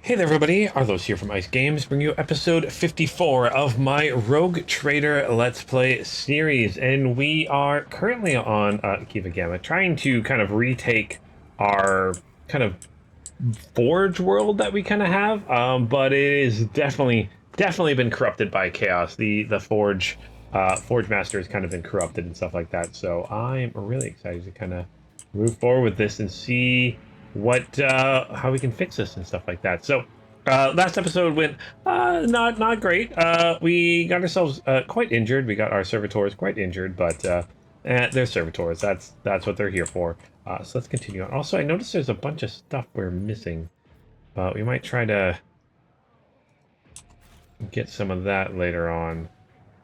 Hey there everybody, Arlos here from Ice Games, bringing you episode 54 of my Rogue Trader Let's Play series, and we are currently on Kiva Gamma, trying to kind of retake our kind of Forge world that we kind of have, but it is definitely been corrupted by chaos. The Forge Master has kind of been corrupted and stuff like that, so I'm really excited to kind of move forward with this and see what how we can fix this and stuff like that. So last episode went not great. We got ourselves quite injured. We got our servitors quite injured, but they're servitors. That's what they're here for. So let's continue on. Also, I noticed there's a bunch of stuff we're missing. We might try to get some of that later on.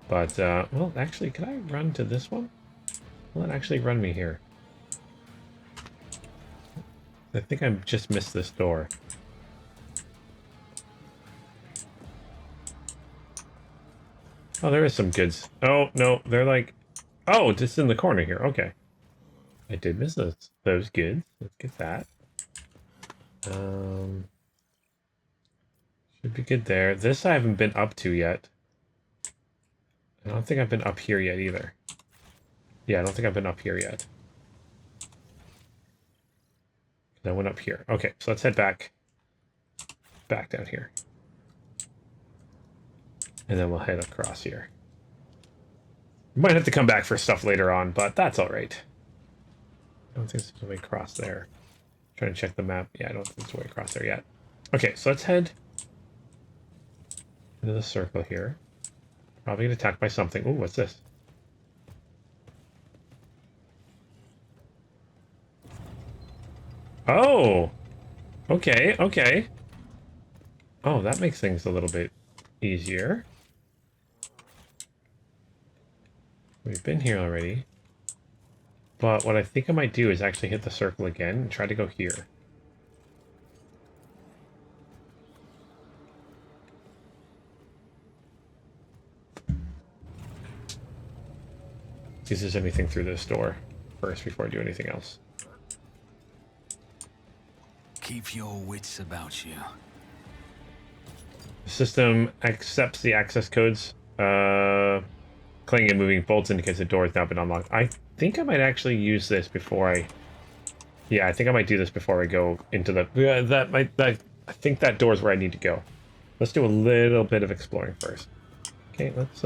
But well, actually, could I run to this one? Will it actually run me here? I think I just missed this door. Oh, there is some goods. Oh, no, they're like... Oh, just in the corner here. Okay. I did miss those goods. Let's get that. Should be good there. This I haven't been up to yet. I don't think I've been up here yet either. Yeah, I don't think I've been up here yet. I went up here. Okay, so let's head back down here. And then we'll head across here. We might have to come back for stuff later on, but that's alright. I don't think there's a way across there. I'm trying to check the map. Yeah, I don't think there's a way across there yet. Okay, so let's head into the circle here. Probably get attacked by something. Ooh, what's this? Oh! Okay, okay. Oh, that makes things a little bit easier. We've been here already. But what I think I might do is actually hit the circle again and try to go here. See if there's anything through this door first before I do anything else. Keep your wits about you. The system accepts the access codes. Clicking and moving bolts indicates the door has now been unlocked. I think I might actually use this before I... Yeah, I think I might do this before I go into the... I think that door is where I need to go. Let's do a little bit of exploring first. Okay, let's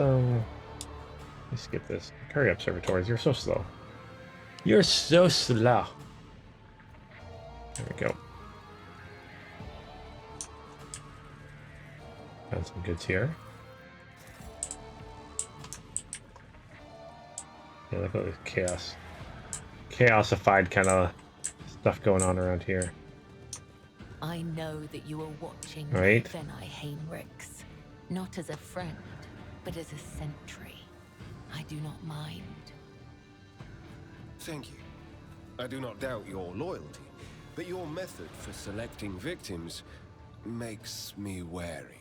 skip this. Hurry up, servitors. You're so slow. You're so slow. There we go. Got some goods here. Yeah, look at this chaosified kind of stuff going on around here. I know that you are watching Right. Venai Heinrichs, not as a friend, but as a sentry. I do not mind. Thank you. I do not doubt your loyalty, but your method for selecting victims makes me wary.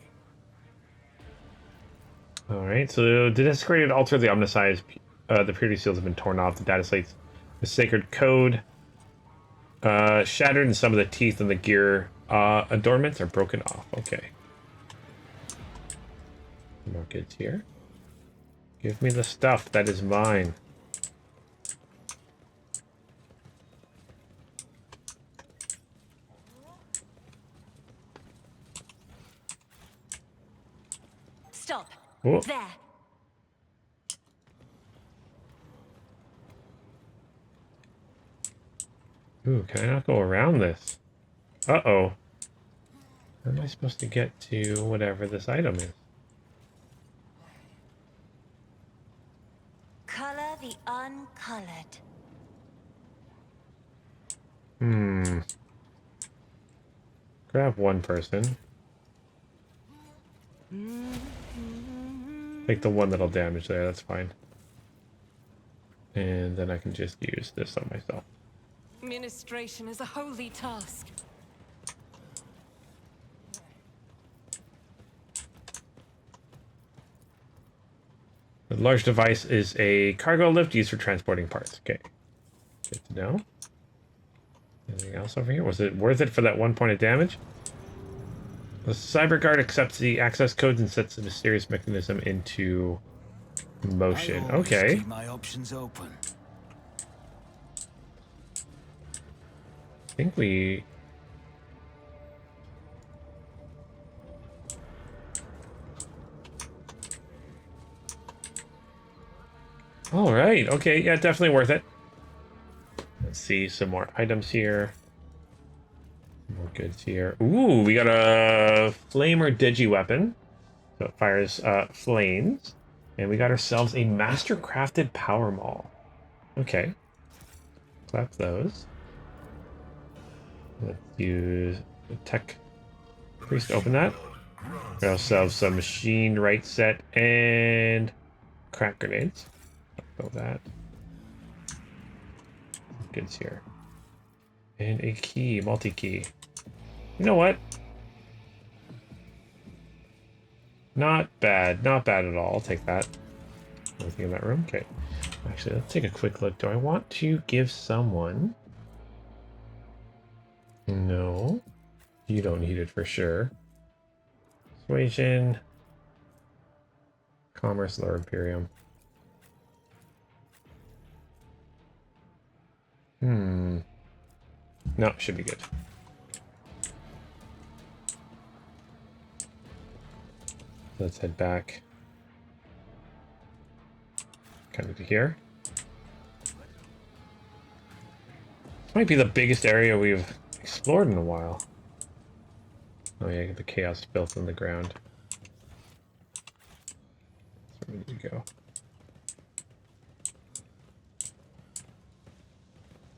Alright, so the desecrated altar of the Omniscience, the purity seals have been torn off, the data slates, the sacred code, shattered, and some of the teeth and the gear adornments are broken off. Okay. More goods here. Give me the stuff that is mine. Stop. Whoa. There. Ooh, can I not go around this? Uh-oh. How am I supposed to get to whatever this item is? Color the uncolored. Grab one person. Take the one that'll damage there, that's fine. And then I can just use this on myself. Ministration is a holy task. The large device is a cargo lift used for transporting parts. Okay. Good to know. Anything else over here? Was it worth it for that 1 point of damage? The cyber guard accepts the access codes and sets the mysterious mechanism into motion. I always Okay. keep my options open. I think we... All right. Okay. Yeah, definitely worth it. Let's see some more items here. More goods here. Ooh, we got a flame or digi weapon. So it fires flames. And we got ourselves a master crafted power maul. Okay. Clap those. Let's use the tech priest to open that. We also have some machine right set and crack grenades. About that. Goods here. And a key, multi-key. You know what? Not bad. Not bad at all. I'll take that. Anything in that room? Okay. Actually, let's take a quick look. Do I want to give someone... No. You don't need it for sure. Persuasion. Commerce, lower Imperium. No, should be good. Let's head back. Kind of to here. This might be the biggest area we've explored in a while. Oh yeah, the chaos built in the ground. That's where we need to go.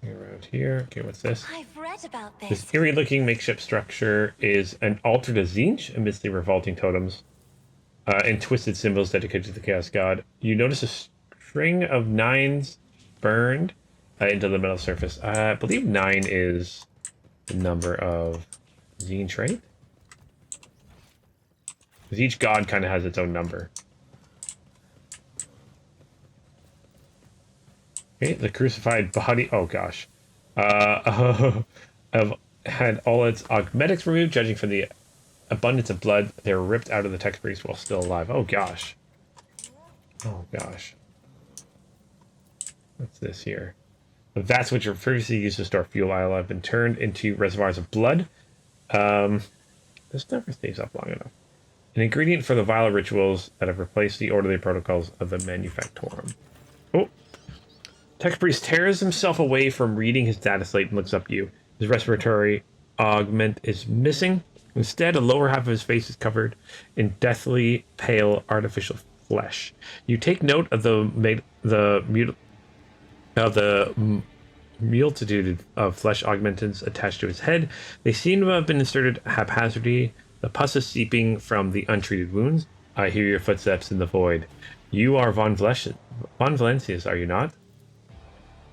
Around here. Okay, what's this? I've read about this. This eerie-looking makeshift structure is an altar to Tzeentch amidst the revolting totems and twisted symbols dedicated to the Chaos God. You notice a string of 9s burned into the metal surface. I believe 9 is the number of Tzeentch, right? Because each god kind of has its own number. Okay, the crucified body. Oh gosh, have had all its augmetics removed. Judging from the abundance of blood, they were ripped out of the tech priest while still alive. Oh gosh. Oh gosh. What's this here? The vats which were previously used to store fuel oil have been turned into reservoirs of blood. This never stays up long enough. An ingredient for the vile rituals that have replaced the orderly protocols of the Manufactorum. Oh. Tech Priest tears himself away from reading his data slate and looks up at you. His respiratory augment is missing. Instead, a lower half of his face is covered in deathly pale artificial flesh. You take note of the multitude of flesh augmentants attached to his head. They seem to have been inserted haphazardly. The pus is seeping from the untreated wounds. I hear your footsteps in the void. You are Von Valencius, are you not?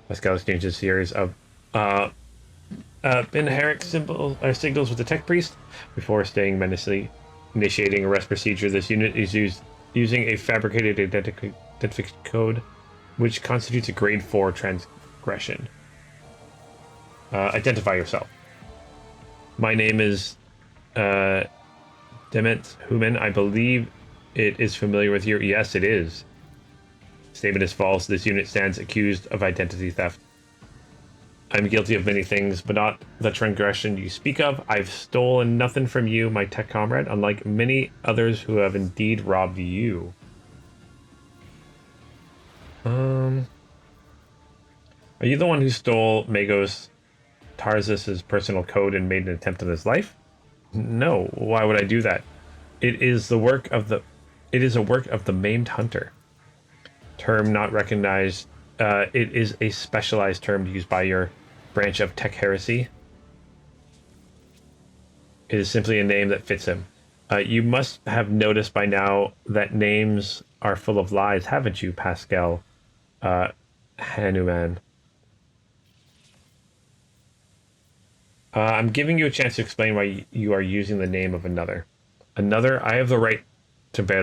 Pascal exchanges a series of inherent signals with the tech priest before staying menacingly. Initiating a rest procedure, this unit is using a fabricated identification code, which constitutes a grade 4 transgression. Identify yourself. My name is Dement Human. I believe it is familiar with you. Yes, it is. Statement is false. This unit stands accused of identity theft. I'm guilty of many things, but not the transgression you speak of. I've stolen nothing from you, my tech comrade, unlike many others who have indeed robbed you. Are you the one who stole Magos Tarzus' personal code and made an attempt on his life? No. Why would I do that? It is a work of the maimed hunter. Term not recognized. It is a specialized term used by your branch of tech heresy. It is simply a name that fits him. You must have noticed by now that names are full of lies, haven't you, Pascal Hanuman? I'm giving you a chance to explain why you are using the name of another. I have the right to bear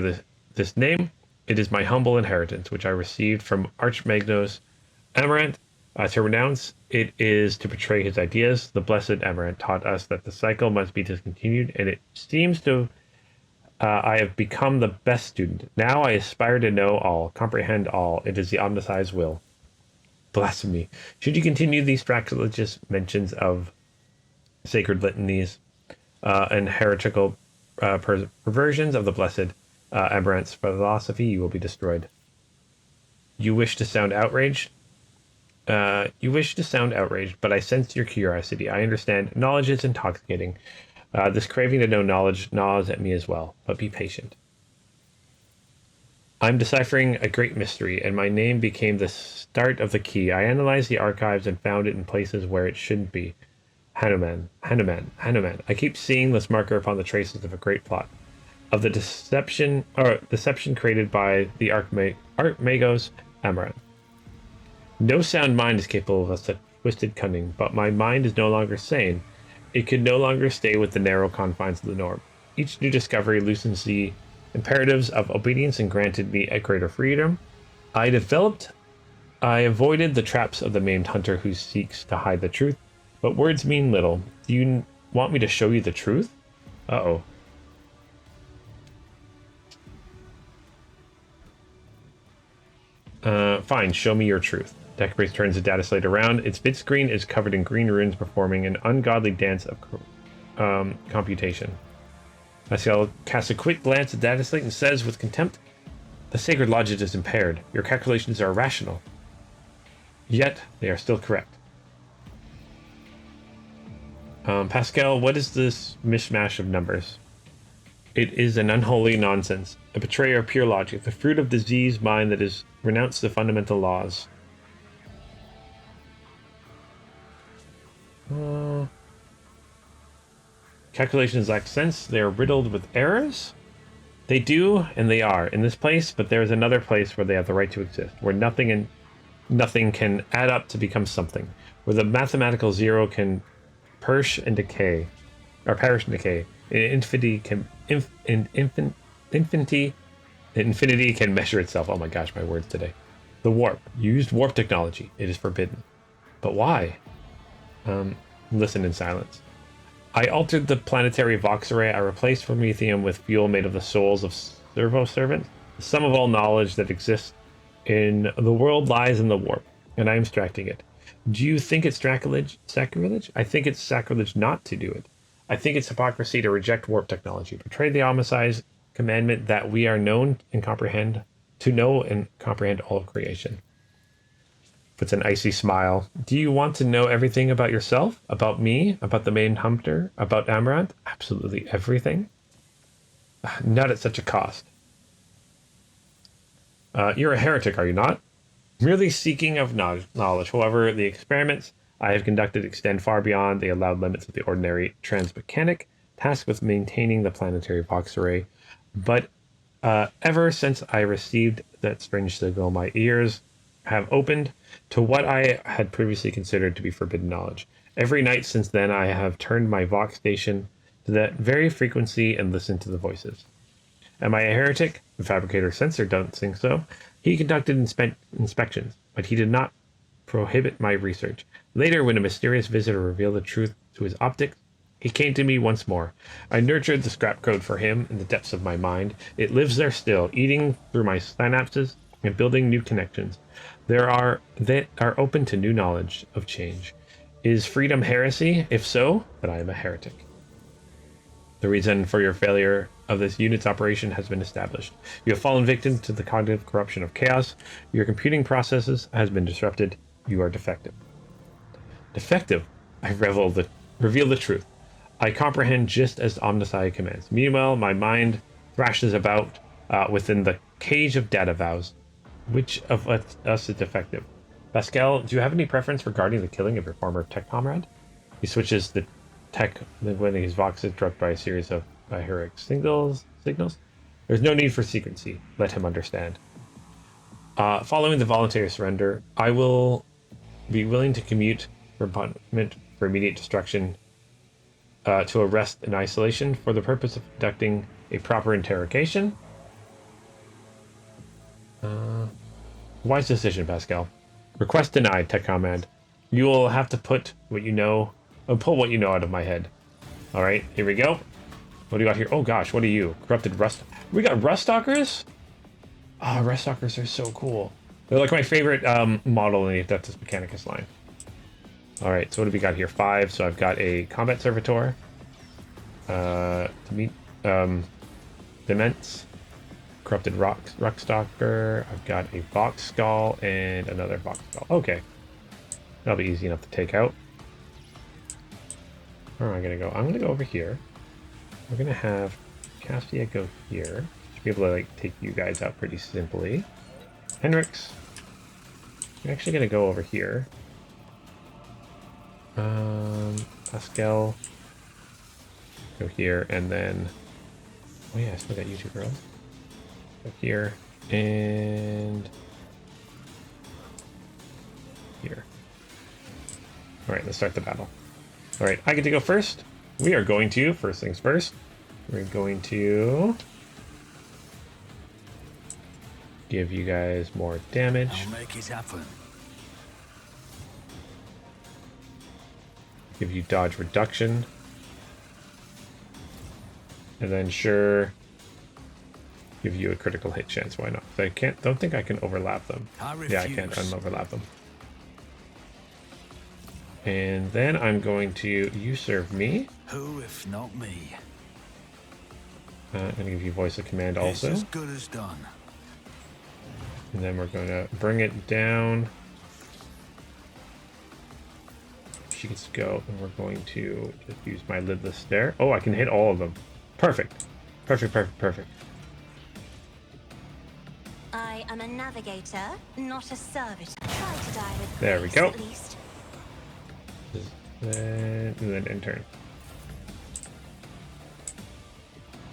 this name. It is my humble inheritance, which I received from Archmagnos Amaranth To renounce it is to betray his ideas. The blessed Amaranth taught us that the cycle must be discontinued, and it seems to I have become the best student. Now I aspire to know all, comprehend all. It is the Omnisci's will. Blasphemy. Should you continue these sacrilegious mentions of sacred litanies and heretical perversions of the blessed Amaranth's philosophy, you will be destroyed. You wish to sound outraged? But I sense your curiosity. I understand. Knowledge is intoxicating. This craving to know knowledge gnaws at me as well, but be patient. I'm deciphering a great mystery, and my name became the start of the key. I analyzed the archives and found it in places where it shouldn't be. Hanuman. I keep seeing this marker upon the traces of a great plot. Of the deception created by the Archmagos Amaranth. No sound mind is capable of such twisted cunning, but my mind is no longer sane. It could no longer stay with the narrow confines of the norm. Each new discovery loosens the imperatives of obedience and granted me a greater freedom. I avoided the traps of the maimed hunter who seeks to hide the truth, but words mean little. Do you want me to show you the truth? Uh-oh. Fine, show me your truth. Deckbase turns the data slate around. Its bit screen is covered in green runes performing an ungodly dance of computation. Pascal casts a quick glance at the data slate and says with contempt, "The sacred logic is impaired. Your calculations are irrational. Yet, they are still correct." Pascal, what is this mishmash of numbers? It is an unholy nonsense, a betrayer of pure logic, the fruit of diseased mind that has renounced the fundamental laws. Calculations lack sense. They are riddled with errors. They do, and they are in this place, but there is another place where they have the right to exist, where nothing can add up to become something, where the mathematical zero can perish and decay. Infinity can measure itself. Oh my gosh, my words today. The warp. You used warp technology. It is forbidden. But why? Listen in silence. I altered the planetary Vox array. I replaced Promethium with fuel made of the souls of servo servants. The sum of all knowledge that exists in the world lies in the warp, and I am extracting it. Do you think it's sacrilege? I think it's sacrilege not to do it. I think it's hypocrisy to reject warp technology, betray the Omnisci's commandment that we are know and comprehend all of creation. Puts an icy smile. Do you want to know everything about yourself? About me? About the main hunter? About Amaranth? Absolutely everything? Not at such a cost. You're a heretic, are you not? Merely seeking of knowledge. However, the experiments I have conducted extend far beyond the allowed limits of the ordinary transmechanic, tasked with maintaining the planetary Vox array. But ever since I received that strange signal, my ears have opened to what I had previously considered to be forbidden knowledge. Every night since then, I have turned my Vox station to that very frequency and listened to the voices. Am I a heretic? The fabricator sensor don't think so. He conducted inspections, but he did not prohibit my research. Later, when a mysterious visitor revealed the truth to his optics, he came to me once more. I nurtured the scrap code for him in the depths of my mind. It lives there still, eating through my synapses and building new connections. That are open to new knowledge of change. Is freedom heresy? If so, then I am a heretic. The reason for your failure of this unit's operation has been established. You have fallen victim to the cognitive corruption of chaos. Your computing processes has been disrupted. You are defective. Defective? I reveal the truth. I comprehend just as Omnisci commands. Meanwhile, my mind thrashes about within the cage of data vows. Which of us is defective? Pascal, do you have any preference regarding the killing of your former tech comrade? He switches the tech when his Vox is struck by a series of heroic signals. There's no need for secrecy. Let him understand. Following the voluntary surrender, I will be willing to commute for punishment for immediate destruction to arrest in isolation for the purpose of conducting a proper interrogation. Wise decision, Pascal. Request denied, tech command. You will have to put what you know, pull what you know out of my head. All right, here we go. What do you got here? Oh gosh, what are you? Corrupted rust. We got rust stalkers? Oh, rust stalkers are so cool. They're like my favorite model in the Adeptus Mechanicus line. All right, so what have we got here? 5. So I've got a combat servitor. To meet Dements. Corrupted Ruckstalker. I've got a Box Skull and another Box Skull. Okay. That'll be easy enough to take out. Where am I going to go? I'm going to go over here. We're going to have Cassia go here. Should be able to like take you guys out pretty simply. Henrix. I'm actually going to go over here. Pascal. Go here and then... Oh yeah, I still got you two girls. Go here and here. Alright, let's start the battle. Alright, I get to go first. We are going to, first things first, we're going to give you guys more damage. I'll make it happen. Give you dodge reduction. And then sure, give you a critical hit chance. Why not? I don't think I can overlap them. Yeah, I can't overlap them. And then I'm going to, you serve me. Who if not me? I'm going to give you voice of command also. It's as good as done. And then we're going to bring it down. She gets to go, and we're going to just use my lidless stare. Oh, I can hit all of them. Perfect. Perfect, perfect, perfect. I am a navigator, not a servitor. Try to die with There we grace, go. at least. And then intern.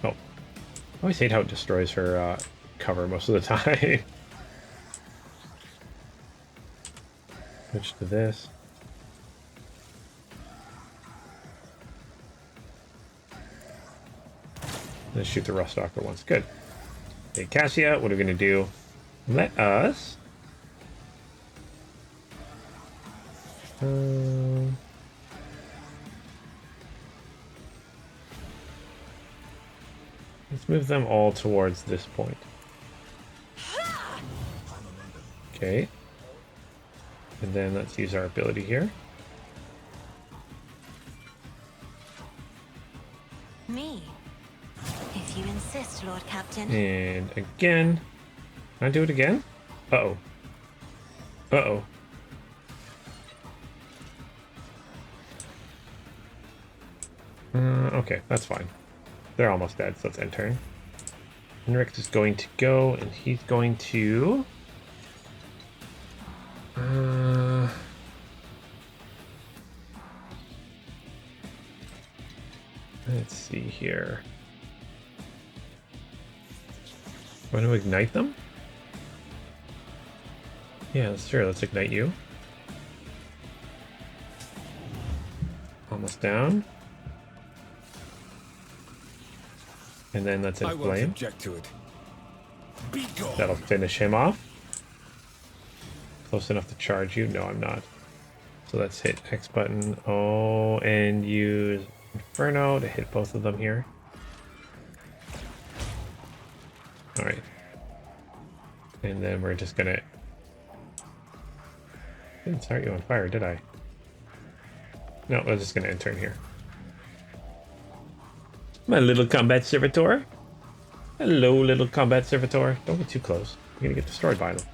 Oh. I always hate how it destroys her cover most of the time. Switch to this. Let's shoot the Rust Stalker once. Good. Okay, Cassia, what are we going to do? Let us... let's move them all towards this point. Okay. And then let's use our ability here. Me? If you insist, Lord Captain. And again. Can I do it again? Uh-oh. Uh-oh. Okay, that's fine. They're almost dead, so let's end turn. Henrik is going to go, and he's going to... let's see here. Want to ignite them? Yeah, sure, let's ignite you. Almost down. And then let's I won't inflame. object to it. Be gone. That'll finish him off. Close enough to charge you? No, I'm not. So let's hit X button. Oh, and use Inferno to hit both of them here. Alright. And then we're just gonna... Didn't start you on fire, did I? No, we're just gonna intern here. My little combat servitor. Hello, little combat servitor. Don't get too close. You're gonna get destroyed by them.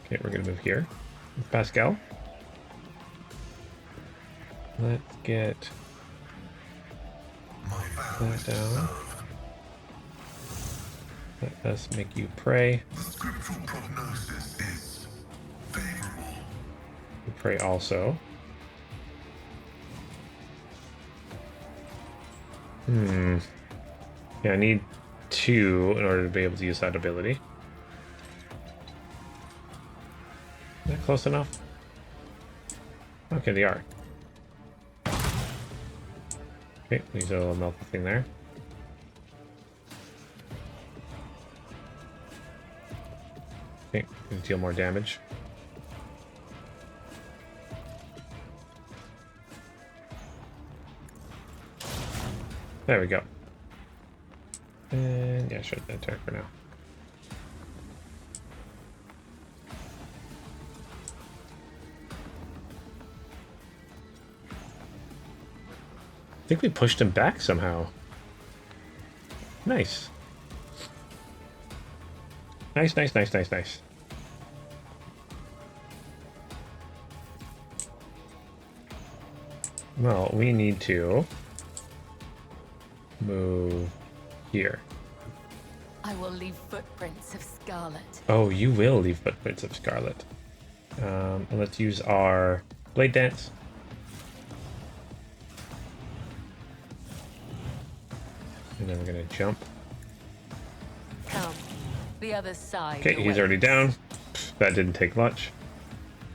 Okay, we're gonna move here with Pascal. Let's get that down. Let us make you pray. Scriptural prognosis is favorable. You pray also. Yeah, I need 2 in order to be able to use that ability. Is that close enough? Okay, they are. Okay, use a little melt thing there. Gonna deal more damage. There we go. And yeah, shut that attack for now. I think we pushed him back somehow. Nice. Nice, nice, nice, nice, nice. Well, we need to move here. I will leave footprints of scarlet. Oh, you will leave footprints of scarlet. Let's use our blade dance. And then we're gonna jump. Come, the other side. Okay, he's already down. That didn't take much.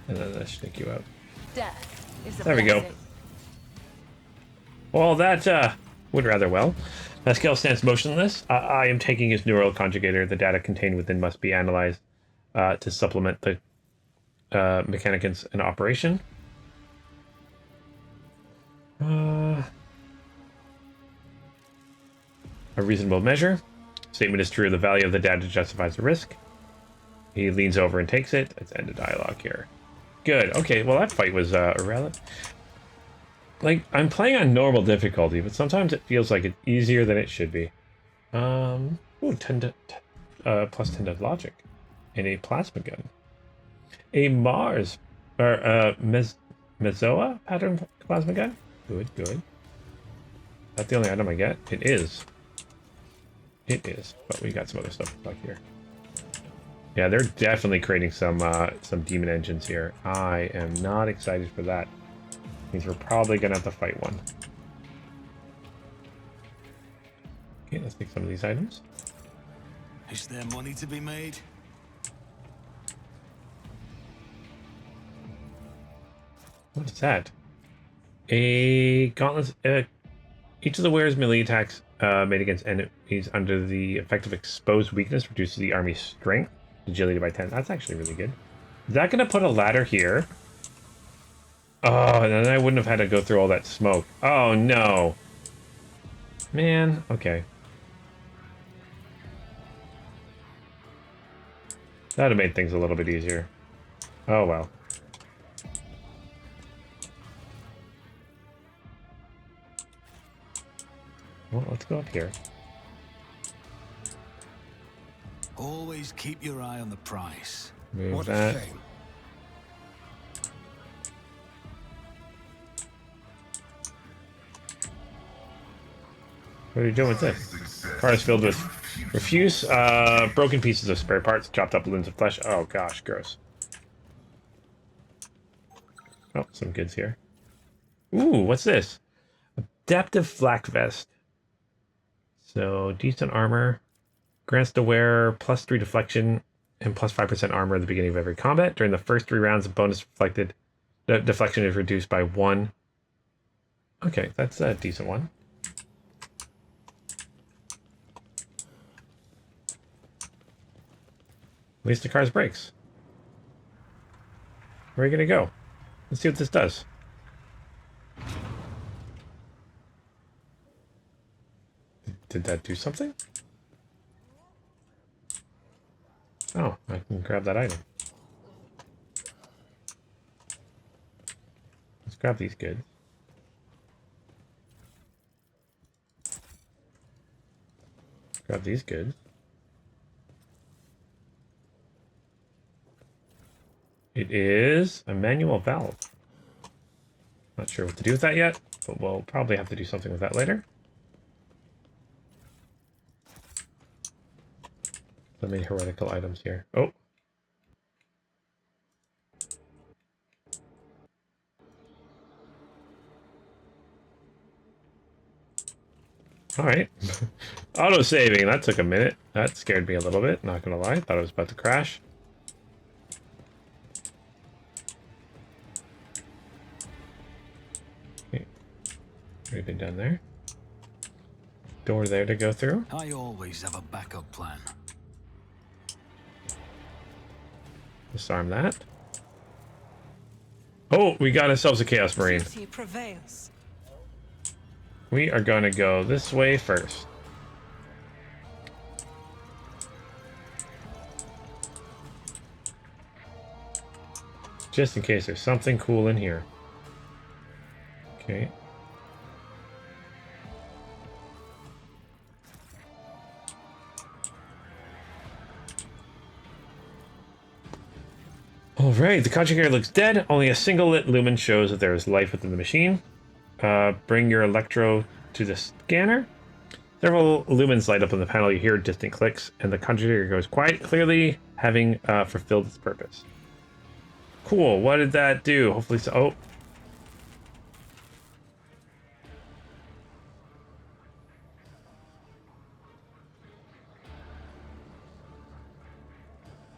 And then let's sneak you out. Death is a There we go. blessing. Well, that went rather well. Pascal stands motionless. I am taking his neural conjugator. The data contained within must be analyzed to supplement the mechanicus in operation. A reasonable measure. Statement is true. The value of the data justifies the risk. He leans over and takes it. Let's end the dialogue here. Good. Okay, well, that fight was irrelevant. Like, I'm playing on normal difficulty, but sometimes it feels like it's easier than it should be. Ooh, plus 10 to logic. And a plasma gun. A Mars, or Mezoa pattern plasma gun? Good, good. Is that the only item I get? It is. It is, but we got some other stuff back here. Yeah, they're definitely creating some demon engines here. I am not excited for that. Means we're probably gonna have to fight one. Okay, let's take some of these items. Is there money to be made? What is that? A gauntlet. Each of the wearer's melee attacks made against enemies under the effect of exposed weakness reduces the army's strength, agility by 10. That's actually really good. Is that gonna put a ladder here? Oh, and then I wouldn't have had to go through all that smoke. Oh, no. Man, okay. That would have made things a little bit easier. Oh, well. Well, let's go up here. Always keep your eye on the price. Move What that. a shame. What are you doing with this? Car is filled with refuse, broken pieces of spare parts, chopped up limbs of flesh. Oh gosh, gross. Oh, some goods here. Ooh, what's this? Adaptive flak vest. So, decent armor. Grants the wearer +3 deflection and +5% armor at the beginning of every combat. During the first 3 rounds, the bonus deflection is reduced by 1. Okay, that's a decent one. At least the car's brakes. Where are you gonna go? Let's see what this does. Did that do something? Oh, I can grab that item. Let's grab these goods. Grab these goods. It is a manual valve. Not sure what to do with that yet, but we'll probably have to do something with that later. So many heretical items here. Oh. Alright. Auto-saving, that took a minute. That scared me a little bit, not gonna lie. Thought it was about to crash. Anything down there? Door there to go through. I always have a backup plan. Disarm that. Oh, we got ourselves a Chaos Marine. Duty prevails. We are going to go this way first. Just in case there's something cool in here. Okay. Alright, the conjugator looks dead. Only a single lit lumen shows that there is life within the machine. Bring your electro to the scanner. Several lumens light up on the panel. You hear distant clicks, and the conjugator goes quiet, clearly having fulfilled its purpose. Cool, what did that do? Hopefully so. Oh.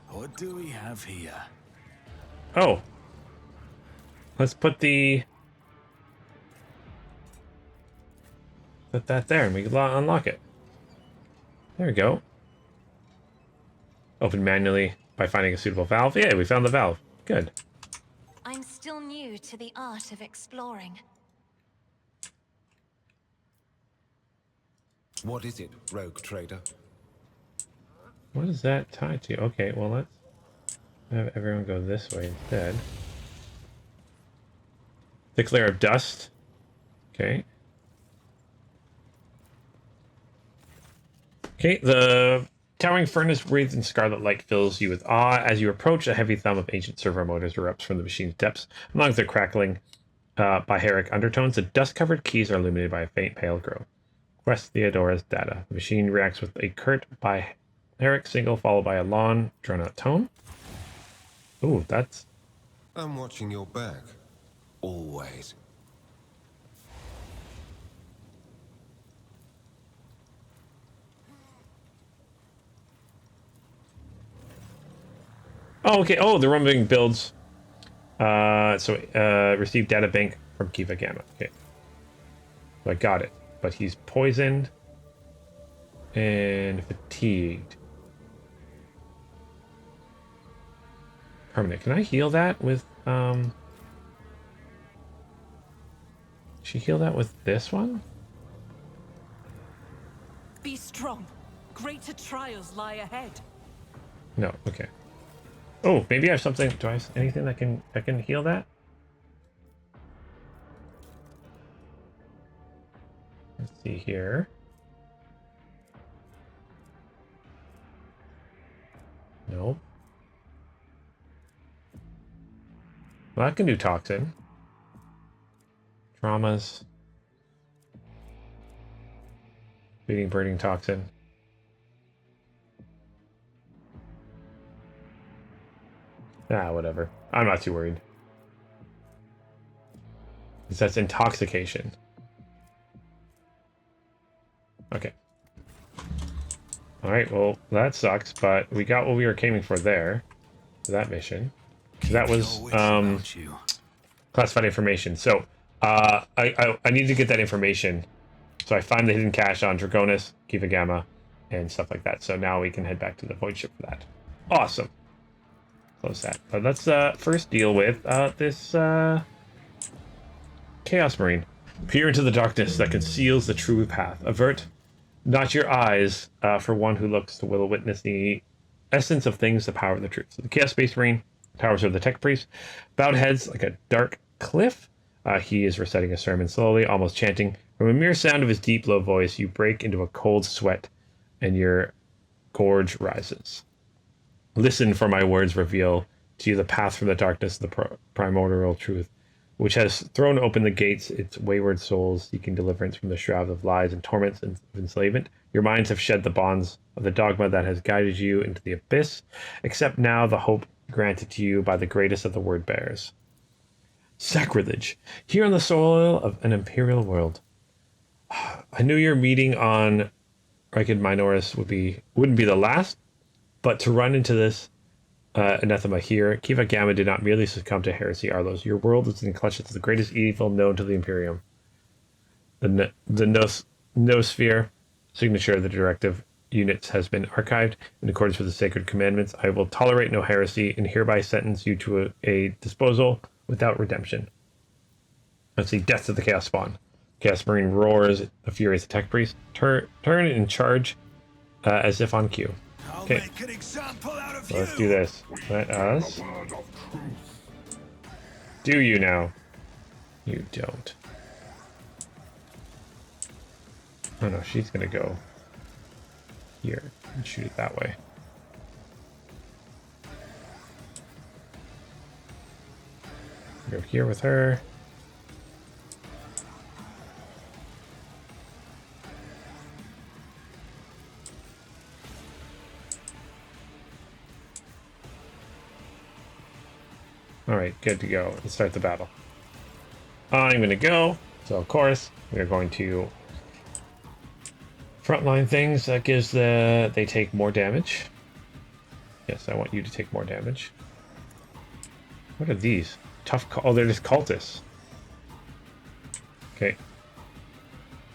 What do we have here? Oh. Let's put the... Put that there and we can unlock it. There we go. Open manually by finding a suitable valve. Yeah, we found the valve. Good. I'm still new to the art of exploring. What is it, rogue trader? What is that tied to? Okay, well, let's have everyone go this way instead. Thick layer of dust. Okay. Okay, the towering furnace wreathed in scarlet light fills you with awe. As you approach, a heavy thumb of ancient servo motors erupts from the machine's depths. Among the crackling biheric undertones, the dust-covered keys are illuminated by a faint pale glow. Quest Theodora's data. The machine reacts with a curt biheric signal followed by a long, drawn-out tone. Ooh, that's... I'm watching your back. Always. Oh, okay. Oh, the rumbling builds. Receive data bank from Kiva Gamma. Okay. So I got it. But he's poisoned and fatigued. Permanent. Can I heal that with She heal that with this one? Be strong. Greater trials lie ahead. No, okay. Oh, maybe I have something. Do I have anything that can heal that? Let's see here. Nope. Well, I can do toxin. Traumas. Bleeding, burning toxin. Ah, whatever. I'm not too worried. Because that's intoxication. Okay. Alright, well, that sucks, but we got what we were aiming for there. For that mission. So that was classified information. So I need to get that information. So I find the hidden cache on Dragonus, Kiva Gamma, and stuff like that. So now we can head back to the void ship for that. Awesome. Close that. But let's first deal with this Chaos Marine. Peer into the darkness that conceals the true path. Avert not your eyes for one who looks to will witness the essence of things, the power of the truth. So the Chaos Space Marine, towers of the tech priest, bowed heads like a dark cliff. He is reciting a sermon slowly, almost chanting. From a mere sound of his deep, low voice, you break into a cold sweat, and your gorge rises. Listen, for my words reveal to you the path from the darkness of the primordial truth, which has thrown open the gates, its wayward souls seeking deliverance from the shroud of lies and torments and enslavement. Your minds have shed the bonds of the dogma that has guided you into the abyss. Accept now the hope granted to you by the greatest of the word bearers. Sacrilege, here on the soil of an imperial world. I knew your meeting on Raikid Minoris wouldn't be the last, but to run into this anathema here, Kiva Gamma did not merely succumb to heresy, Arlos. Your world is in the clutches of the greatest evil known to the Imperium. The Noosphere signature of the directive units has been archived in accordance with the sacred commandments. I will tolerate no heresy and hereby sentence you to a disposal without redemption. Let's see, death to the Chaos Spawn. Chaos Marine roars, a furious attack priest. Turn and charge as if on cue. Okay, Make an example out of so let's do this. Let us. Do you now? You don't. Oh no, she's gonna go here and shoot it that way. Go here with her. Alright, good to go. Let's start the battle. I'm gonna go. So of course, we're going to frontline things. That gives they take more damage. Yes, I want you to take more damage. What are these? Oh, they're just cultists. Okay.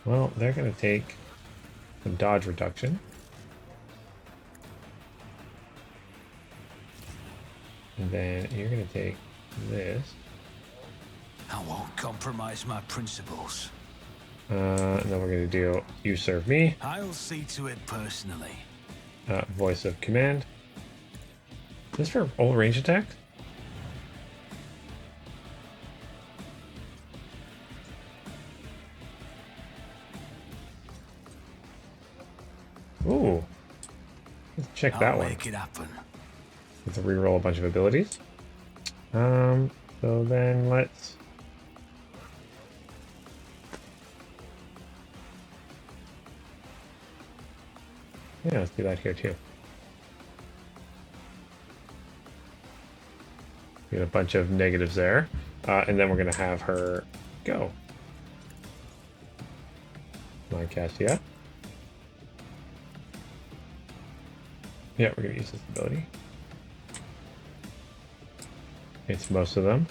Well, they're gonna take some dodge reduction. And then you're gonna take this. I won't compromise my principles. And then we're gonna do you serve me. I'll see to it personally. Voice of command. Is this for all range attacks? Ooh. Let's check that I'll one. make it happen. Let's reroll a bunch of abilities. So then let's... Yeah, let's do that here too. We got a bunch of negatives there. And then we're going to have her go. Mind cast, yeah. Yeah, we're going to use this ability. It's most of them.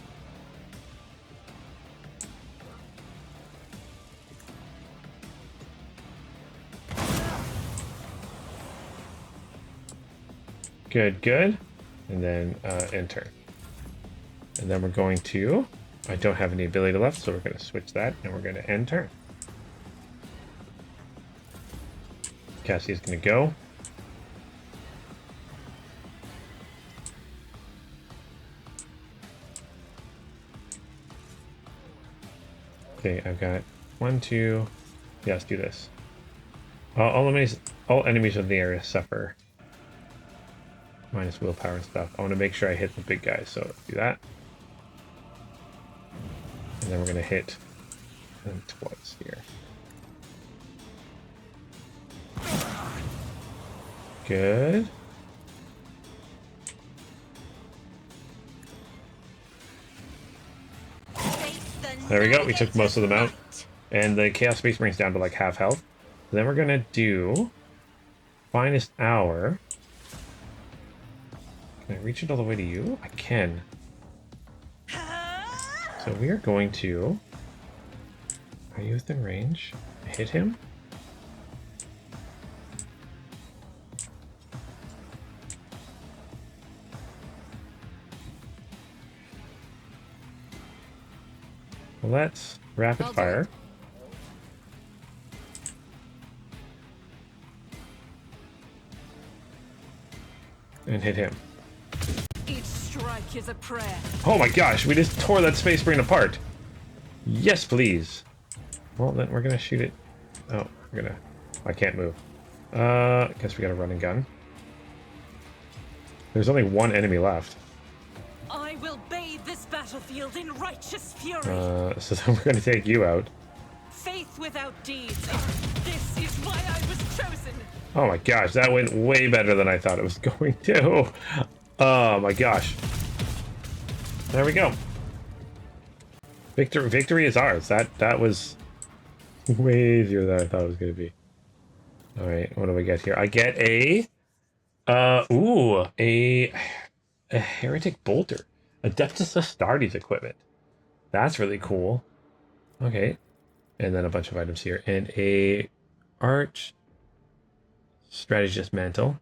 Good, good. And then enter. And then we're going to... I don't have any ability left, so we're going to switch that, and we're going to end turn. Cassie's going to go. Okay, I've got 1, 2... Yeah, let's do this. All enemies of the area suffer minus willpower and stuff. I want to make sure I hit the big guys, so let's do that. And then we're going to hit them twice here. Good. There we go. We took most of them out. And the Chaos Space Marine's down to like half health. Then we're going to do Finest Hour. Can I reach it all the way to you? I can. So we are going to... Are you within range? Hit him? Well, let's rapid fire. And hit him. Each strike is a prayer. Oh my gosh, we just tore that Space Marine apart. Yes, please. Well, then we're gonna shoot it. Oh, we're gonna... I can't move. I guess we got a run and gun. There's only one enemy left. I will bathe this battlefield in righteous fury. So then we're gonna take you out. Faith without deeds. This is why I was chosen. Oh my gosh, that went way better than I thought it was going to. Oh my gosh. There we go. Victory is ours. That was way easier than I thought it was going to be. All right, what do we get here? I get a heretic bolter, Adeptus Astartes equipment. That's really cool. Okay, and then a bunch of items here, and a arch Strategist mantle.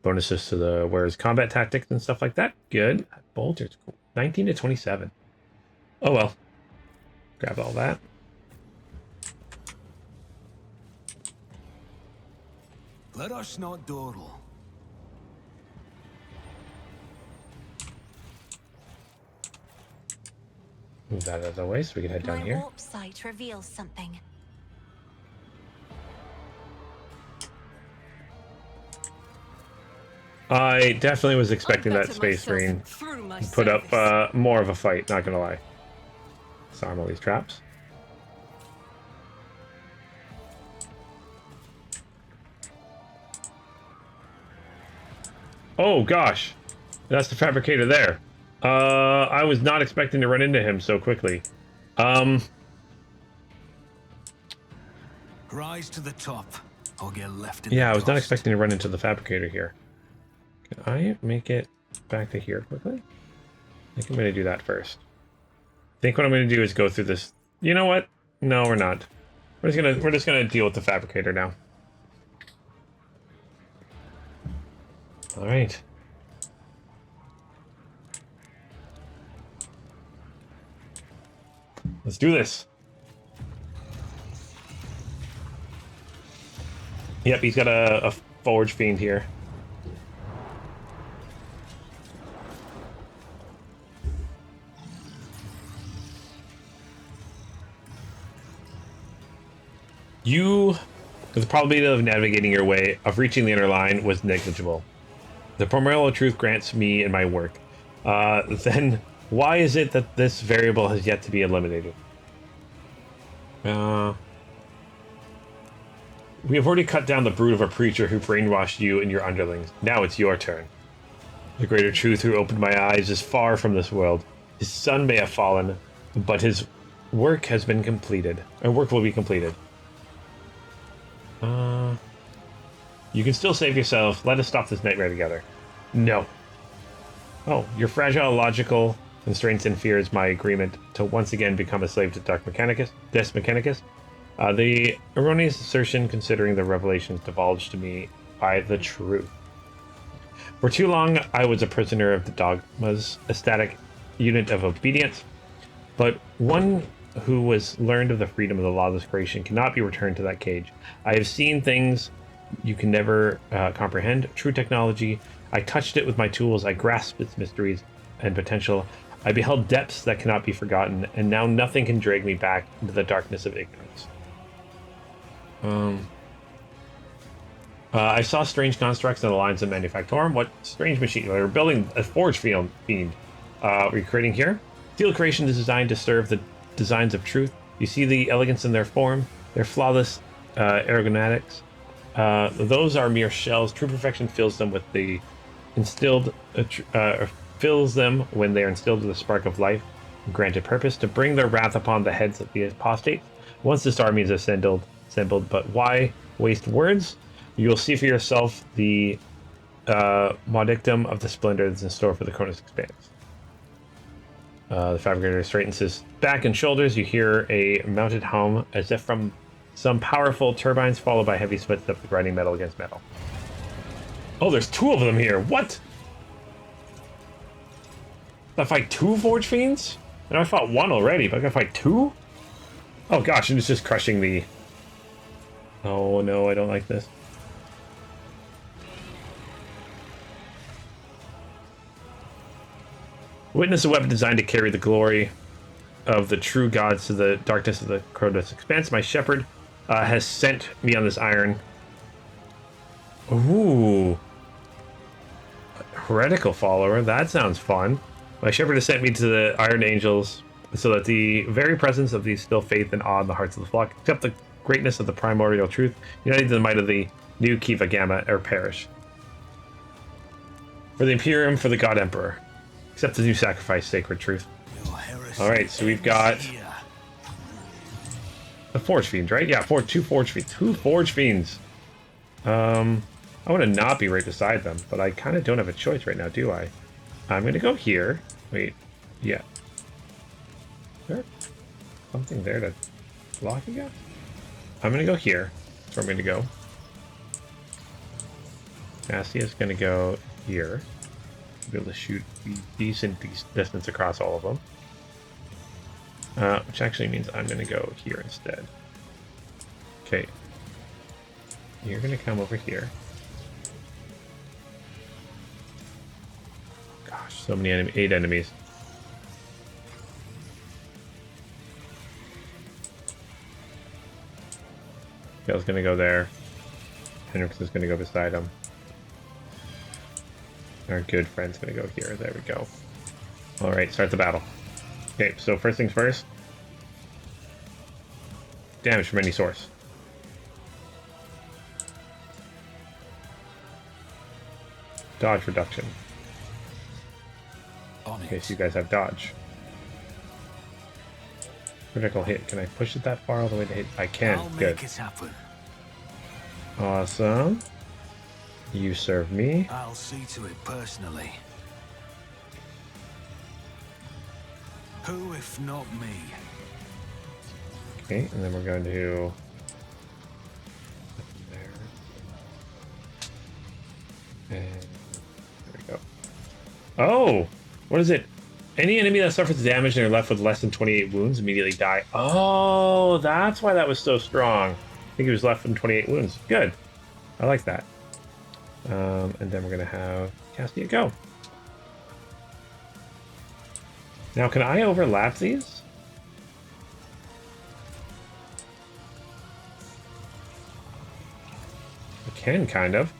Bonuses to the wearer's combat tactics and stuff like that. Good. Bolter's cool. 19 to 27. Oh well. Grab all that. Let us not dawdle. Move that out of the way so we can head down My here. warp sight reveals something. I definitely was expecting that better Space myself Marine through my to put service. up more of a fight, not gonna lie. Disarm all these traps. Oh gosh, that's the fabricator there. I was not expecting to run into him so quickly. Rise to the top, or get left in Yeah, the I was not dust. expecting to run into the fabricator here. Can I make it back to here quickly? I think I'm gonna do that first. I think what I'm gonna do is go through this. You know what? No, we're not. We're just gonna deal with the fabricator now. All right. Let's do this. Yep, he's got a forge fiend here. The probability of navigating your way, of reaching the inner line, was negligible. The primordial truth grants me in my work. Then why is it that this variable has yet to be eliminated? We have already cut down the brood of a preacher who brainwashed you and your underlings. Now it's your turn. The greater truth who opened my eyes is far from this world. His son may have fallen, but his work has been completed. Or work will be completed. You can still save yourself. Let us stop this nightmare together. No. Oh, your fragile logical constraints and fears my agreement to once again become a slave to Des Mechanicus. The erroneous assertion considering the revelations divulged to me by the truth. For too long, I was a prisoner of the dogmas, a static unit of obedience, but one who has learned of the freedom of the lawless creation cannot be returned to that cage. I have seen things you can never comprehend. True technology. I touched it with my tools. I grasped its mysteries and potential. I beheld depths that cannot be forgotten, and now nothing can drag me back into the darkness of ignorance. I saw strange constructs in the lines of Manufactorum. What strange machine? They were building a forge fiend. We're creating here. Steel creation is designed to serve the designs of truth. You see the elegance in their form, their flawless ergonomics. Those are mere shells. True perfection fills them with the fills them when they are instilled with a spark of life and granted purpose to bring their wrath upon the heads of the apostates. Once this army is assembled, but why waste words? You will see for yourself the modicum of the splendor that's in store for the Koronus Expanse. The fabricator straightens his back and shoulders. You hear a mounted hum as if from some powerful turbines, followed by heavy footsteps grinding metal against metal. Oh, there's two of them here. What? I fight two Forge Fiends? I know I fought one already, but I gotta fight two? Oh gosh, and it's just crushing the... Oh no, I don't like this. Witness a weapon designed to carry the glory of the true gods to the darkness of the Koronus Expanse. My shepherd has sent me on this iron. Ooh. Heretical follower. That sounds fun. My shepherd has sent me to the Iron Angels so that the very presence of these still faith and awe in the hearts of the flock, except the greatness of the primordial truth, united to the might of the new Kiva Gamma, or perish. For the Imperium, for the God Emperor. Accept the new sacrifice, sacred truth. Alright, so we've got the Forge Fiends, right? Yeah, two Forge Fiends. Two Forge Fiends. I want to not be right beside them, but I kind of don't have a choice right now, do I? I'm going to go here. Wait, yeah. Is there something there to block again? I'm going to go here. That's where I'm going to go. Cassia's gonna go here. Be able to shoot decent distance across all of them. Which actually means I'm gonna go here instead. Okay. You're gonna come over here. Gosh, so many 8 enemies. Gail's gonna go there. Hendrix is gonna go beside him. Our good friend's gonna go here. There we go. Alright, start the battle. Okay, so first things first. Damage from any source. Dodge reduction. Okay, so you guys have dodge. Critical hit. Can I push it that far all the way to hit? I can. I'll Good. make it happen. Awesome. You serve me. I'll see to it personally. Who if not me? Okay, and then we're going to... there. And there we go. Oh! What is it? Any enemy that suffers damage and are left with less than 28 wounds immediately die. Oh, that's why that was so strong. I think he was left with 28 wounds. Good. I like that. And then we're going to have Castia go. Now, can I overlap these? I can, kind of.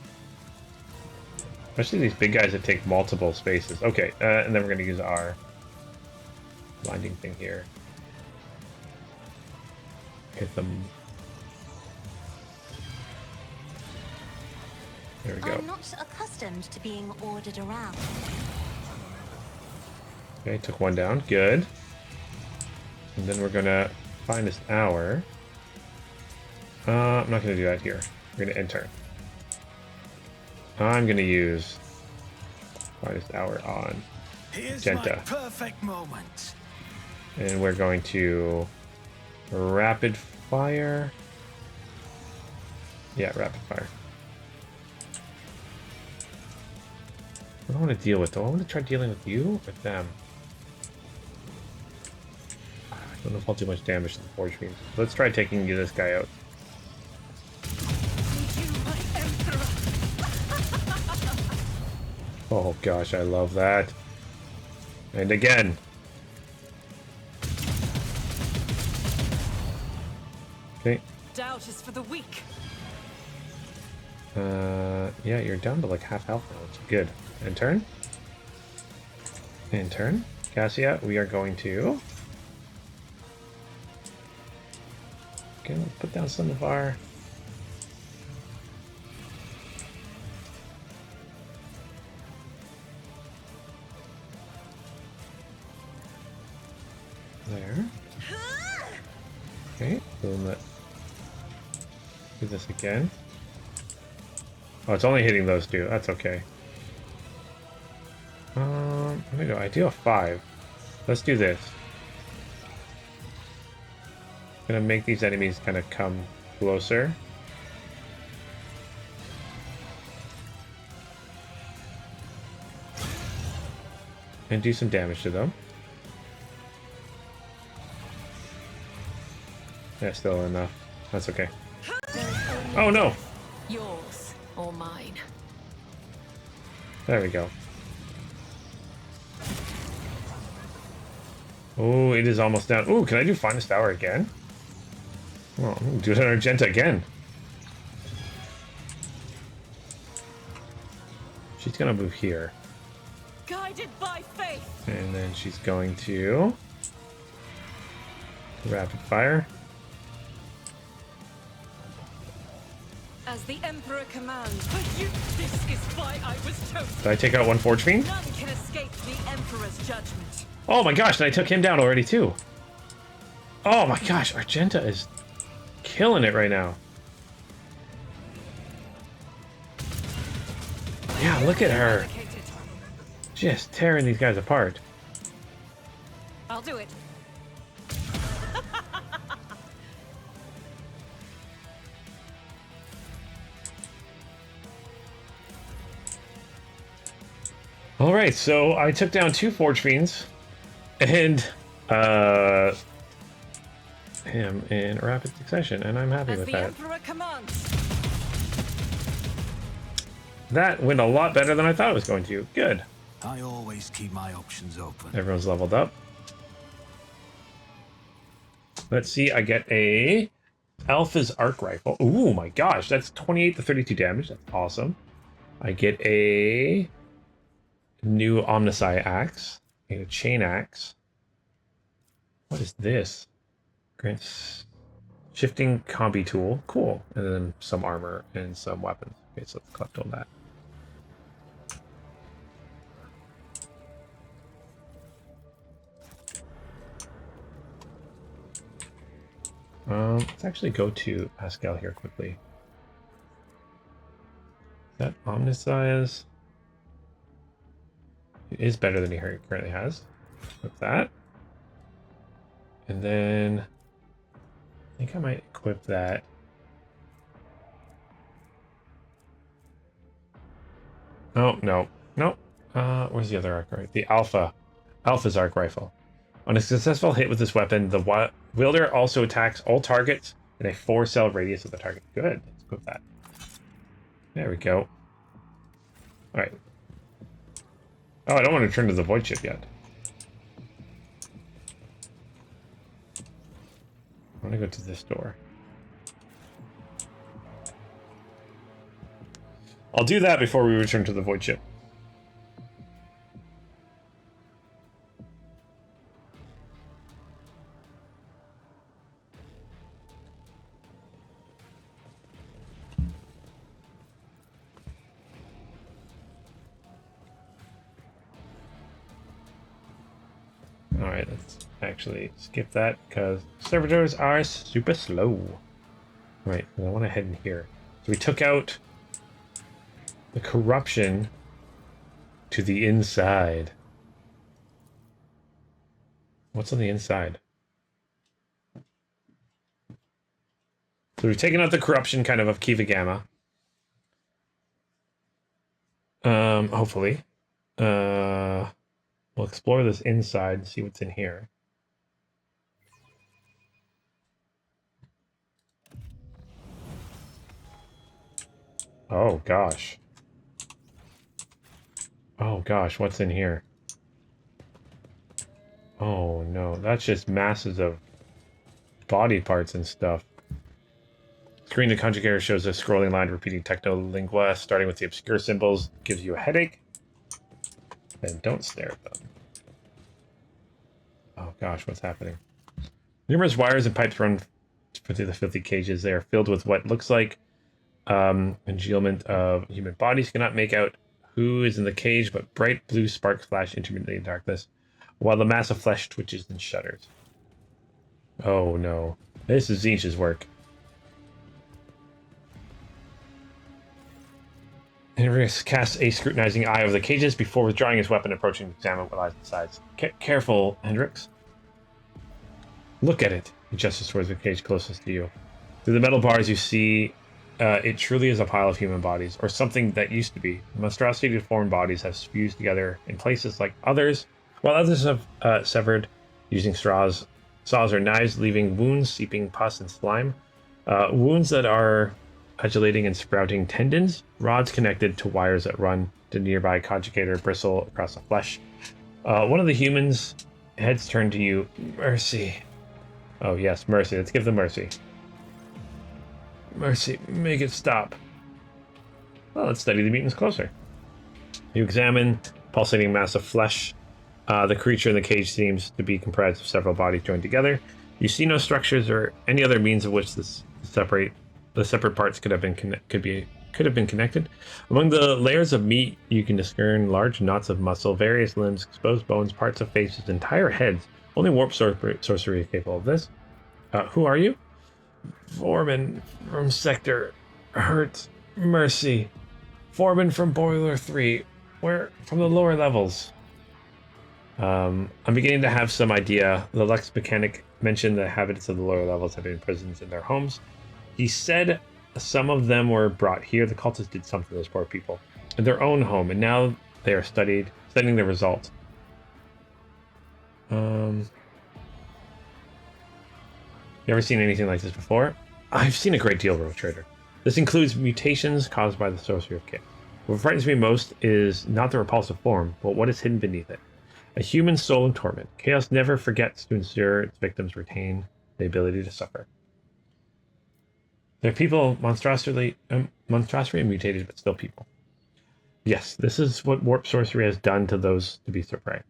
Especially these big guys that take multiple spaces. Okay, and then we're going to use our blinding thing here. Hit them. There we go. I'm not accustomed to being ordered around. Okay, took one down. Good. And then we're going to find this hour. I'm not going to do that here. We're going to enter. I'm going to use finest hour on Here's Genta. my perfect moment. And we're going to rapid fire. Yeah, rapid fire. I don't want to deal with them. I want to try dealing with you or with them. I don't know if I'll do much damage to the forge beams. Let's try taking this guy out. Oh gosh, I love that. And again. Okay. Doubt is for the weak. Yeah, you're down to like half health now, which is good. And turn. And turn. Cassia, we are going to... Okay, let's put down some of our... There. Okay, boom. Let's do this again. Oh, it's only hitting those two. That's okay. I'm gonna go ideal 5. Let's do this. Gonna make these enemies kind of come closer. And do some damage to them. Yeah, still enough. That's okay. Oh no! Yours or mine. There we go. Oh, it is almost down. Oh, can I do finest hour again? Oh, I'm gonna do it on Argenta again. She's gonna move here. Guided by faith. And then she's going to rapid fire. As the Emperor commands, for you, this is why I was chosen. Did I take out one Forge Fiend? None can escape the Emperor's judgment. Oh my gosh, and I took him down already too. Oh my gosh, Argenta is killing it right now. Yeah, look at her. Just tearing these guys apart. I'll do it. All right, so I took down 2 Forge Fiends, and him in rapid succession, and I'm happy As with the that. Emperor commands. That went a lot better than I thought it was going to. Good. I always keep my options open. Everyone's leveled up. Let's see, I get a Alpha's Arc Rifle. Ooh, my gosh, that's 28 to 32 damage. That's awesome. I get a new Omnisci Axe. I get a Chain Axe. What is this? Grants shifting combi tool. Cool. And then some armor and some weapons. Okay, so let's collect all that. Let's actually go to Pascal here quickly. Is that Omniscience? It is better than he currently has. With that. And then I think I might equip that. Oh, no. No. Where's the other arc rifle? The Alpha's Arc Rifle. On a successful hit with this weapon, the wielder also attacks all targets in a 4-cell radius of the target. Good. Let's equip that. There we go. Alright. Oh, I don't want to turn to the voidship yet. I want to go to this door. I'll do that before we return to the voidship. Alright, let's actually skip that because servitors are super slow. Right, I want to head in here. So we took out the corruption to the inside. What's on the inside? So we've taken out the corruption kind of Kiva Gamma. Hopefully. We'll explore this inside and see what's in here. Oh gosh. Oh gosh, what's in here? Oh no, that's just masses of body parts and stuff. Screen the conjugator shows a scrolling line repeating technolingua, starting with the obscure symbols, gives you a headache. Then don't stare at them. Oh gosh, what's happening? Numerous wires and pipes run through the filthy cages. They are filled with what looks like congealment of human bodies. Cannot make out who is in the cage, but bright blue sparks flash intermittently in darkness, while the mass of flesh twitches and shudders. Oh no. This is Zinch's work. Henrix casts a scrutinizing eye over the cages before withdrawing his weapon, approaching to examine what lies inside. Careful, Hendrix. Look at it. He gestures towards the cage closest to you. Through the metal bars, you see it truly is a pile of human bodies, or something that used to be. The monstrosity deformed bodies have fused together in places like others, while others have severed using saws or knives, leaving wounds seeping pus and slime. Wounds that are undulating and sprouting tendons, rods connected to wires that run to nearby conjugator bristle across the flesh. One of the humans' heads turn to you. Mercy. Oh yes, mercy. Let's give them mercy. Mercy, make it stop. Well, let's study the mutants closer. You examine pulsating mass of flesh. The creature in the cage seems to be comprised of several bodies joined together. You see no structures or any other means of which the separate parts could have been connected. Among the layers of meat, you can discern large knots of muscle, various limbs, exposed bones, parts of faces, entire heads. Only warp sorcery is capable of this. Who are you? Foreman from Sector Hurt Mercy. Foreman from Boiler 3. Where from the lower levels? I'm beginning to have some idea. The Lex mechanic mentioned the inhabitants of the lower levels have been prisons in their homes. He said some of them were brought here. The cultists did something to those poor people in their own home, and now they are studied setting the result. You ever seen anything like this before? I've seen a great deal, Rogue Trader. This includes mutations caused by the sorcery of chaos. What frightens me most is not the repulsive form, but what is hidden beneath it. A human soul in torment. Chaos never forgets to ensure its victims retain the ability to suffer. They're people monstrously mutated, but still people. Yes, this is what warp sorcery has done to those, to be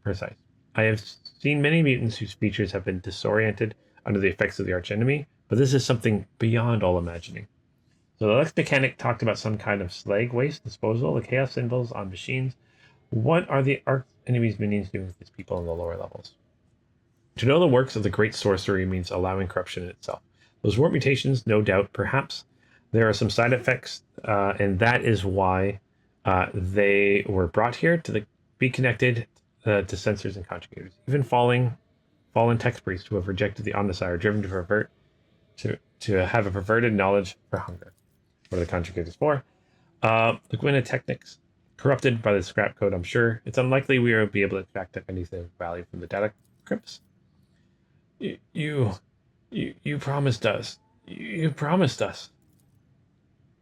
precise. I have seen many mutants whose features have been disoriented under the effects of the archenemy, but this is something beyond all imagining. So the Lex mechanic talked about some kind of slag waste disposal, the chaos symbols on machines. What are the archenemy's minions doing with these people in the lower levels? To know the works of the great sorcery means allowing corruption in itself. Those warp mutations, no doubt, perhaps there are some side effects, and that is why they were brought here to be connected to sensors and conjugators. Even fallen text priests who have rejected the Omnissiah are driven to have a perverted knowledge for hunger. What are the conjugators for? The Gwynna techniques, corrupted by the scrap code, I'm sure. It's unlikely we will be able to extract anything of value from the data crypts. You promised us. You promised us.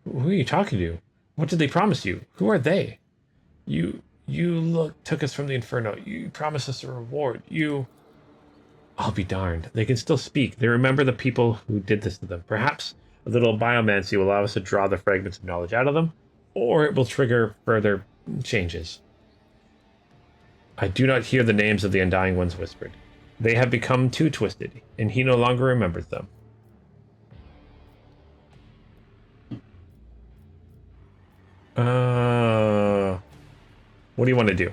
Who are you talking to? What did they promise you? Who are they? You took us from the inferno. You promised us a reward. I'll be darned. They can still speak. They remember the people who did this to them. Perhaps a little biomancy will allow us to draw the fragments of knowledge out of them, or it will trigger further changes. I do not hear the names of the undying ones whispered. They have become too twisted, and he no longer remembers them. What do you want to do?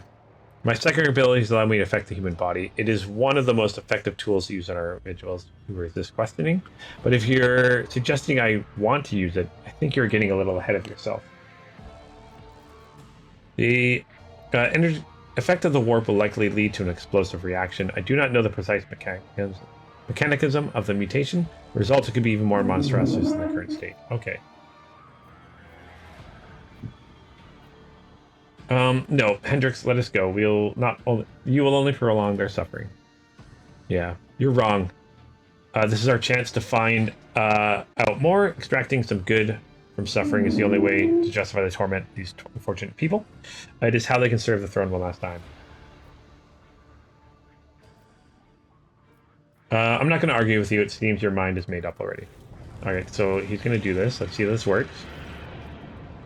My second abilities allow me to affect the human body. It is one of the most effective tools to use on our individuals who resist questioning. But if you're suggesting I want to use it, I think you're getting a little ahead of yourself. The effect of the warp will likely lead to an explosive reaction. I do not know the precise mechanism of the mutation. The result could be even more monstrous than the current state. Okay. No, Hendrix, let us go. You will only prolong their suffering. Yeah, you're wrong. This is our chance to find out more. Extracting some good from suffering is the only way to justify the torment of these unfortunate people. It is how they can serve the throne one last time. I'm not going to argue with you. It seems your mind is made up already. Alright, so he's going to do this. Let's see how this works.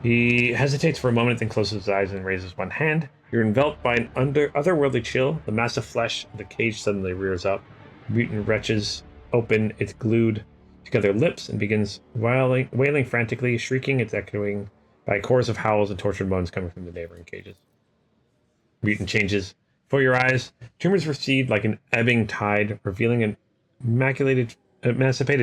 He hesitates for a moment, then closes his eyes and raises one hand. You're enveloped by an otherworldly chill. The massive flesh of the cage suddenly rears up. Mutant wretches open its glued together lips and begins wailing frantically, shrieking. It's echoing by a chorus of howls and tortured moans coming from the neighboring cages. Mutant changes before your eyes. Tumors recede like an ebbing tide, revealing an emaciated